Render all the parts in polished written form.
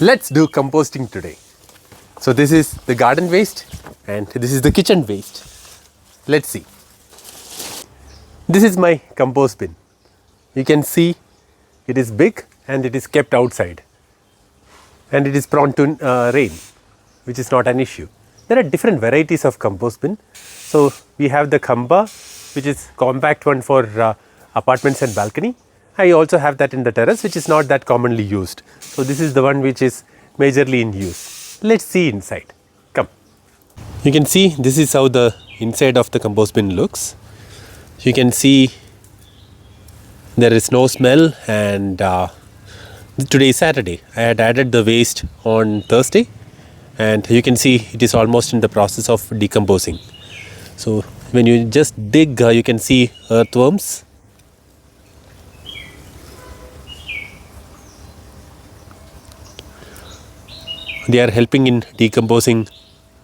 Let's do composting today. So this is the garden waste and this is the kitchen waste. Let's see. This is my compost bin. You can see it is big and it is kept outside and it is prone to rain, which is not an issue. There are different varieties of compost bin. So we have the Kamba, which is compact one for apartments and balcony. I also have that in the terrace, which is not that commonly used. So this is the one which is majorly in use. Let's see inside. Come. You can see this is how the inside of the compost bin looks. You can see there is no smell, and today is Saturday. I had added the waste on Thursday and you can see it is almost in the process of decomposing. So when you just dig, you can see earthworms. They are helping in decomposing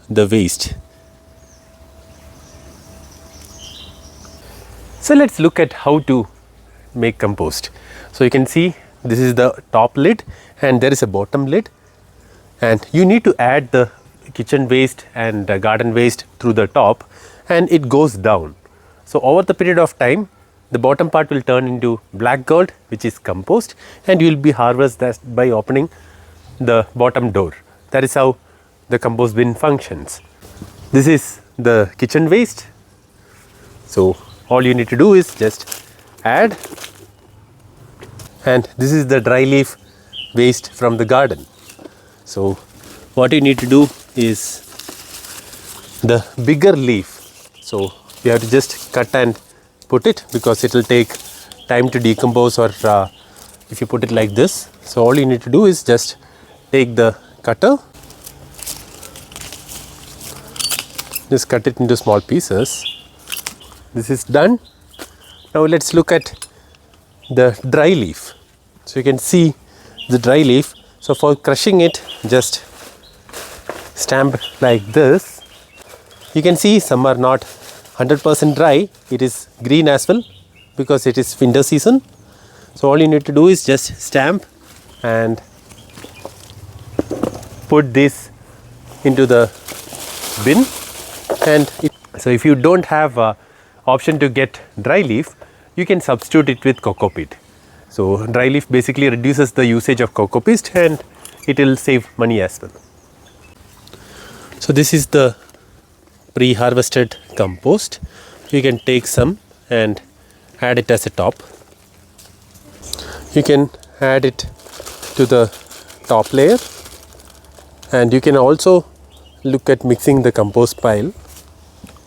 the waste. So let's look at how to make compost. So you can see this is the top lid and there is a bottom lid, and you need to add the kitchen waste and garden waste through the top and it goes down. So over the period of time, the bottom part will turn into black gold, which is compost, and you will be harvested that by opening the bottom door. That is how the compost bin functions. This is the kitchen waste. So all you need to do is just add, and this is the dry leaf waste from the garden. So what you need to do is the bigger leaf. So you have to just cut and put it, because it will take time to decompose, or if you put it like this. So all you need to do is just take the cutter, just cut it into small pieces. This is done. Now let's look at the dry leaf. So you can see the dry leaf. So for crushing it, just stamp like this. You can see some are not 100% dry. It is green as well because it is winter season. So all you need to do is just stamp and put this into the bin. And so if you don't have a option to get dry leaf, you can substitute it with cocoa peat. So dry leaf basically reduces the usage of cocoa peat and it will save money as well. So this is the pre-harvested compost. You can take some and add it as a top. You can add it to the top layer, and you can also look at mixing the compost pile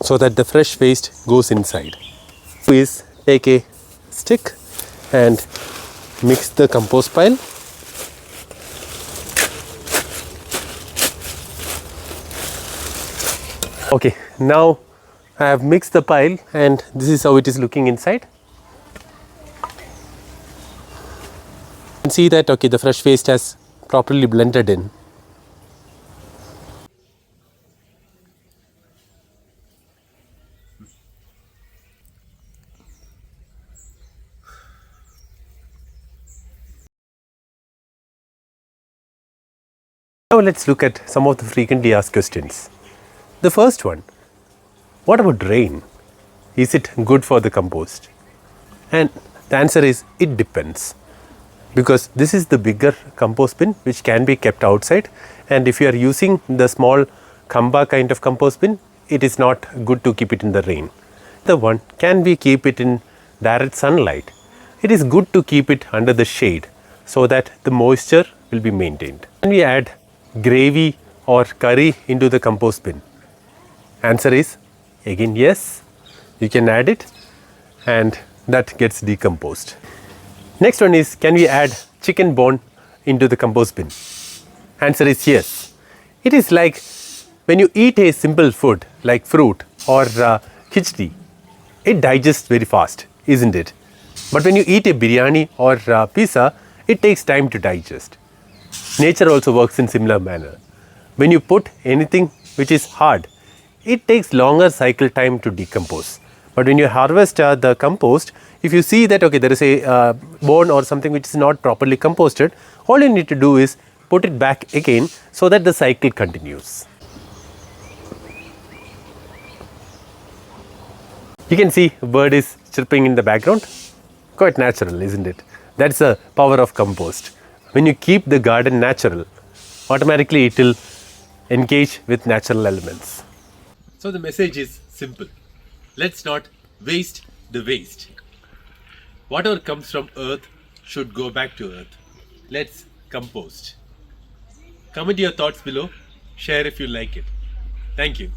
so that the fresh waste goes inside. Please take a stick and mix the compost pile. Okay, now I have mixed the pile and this is how it is looking inside. You can see that the fresh waste has properly blended in. Now let's look at some of the frequently asked questions. The first one, what about rain? Is it good for the compost? And the answer is it depends, because this is the bigger compost bin which can be kept outside, and if you are using the small Kamba kind of compost bin, it is not good to keep it in the rain. The one can we keep it in direct sunlight. It is good to keep it under the shade so that the moisture will be maintained. Can we add gravy or curry into the compost bin? Answer is again yes, you can add it and that gets decomposed. Next one is, can we add chicken bone into the compost bin? Answer is yes. It is like when you eat a simple food like fruit or khichdi, it digests very fast, isn't it? But when you eat a biryani or pizza, it takes time to digest. Nature also works in similar manner. When you put anything which is hard, it takes longer cycle time to decompose. But when you harvest the compost, if you see that there is a bone or something which is not properly composted, all you need to do is put it back again so that the cycle continues. You can see a bird is chirping in the background. Quite natural, isn't it? That's the power of compost. When you keep the garden natural, automatically it will engage with natural elements. So the message is simple. Let's not waste the waste. Whatever comes from earth should go back to earth. Let's compost. Comment your thoughts below. Share if you like it. Thank you.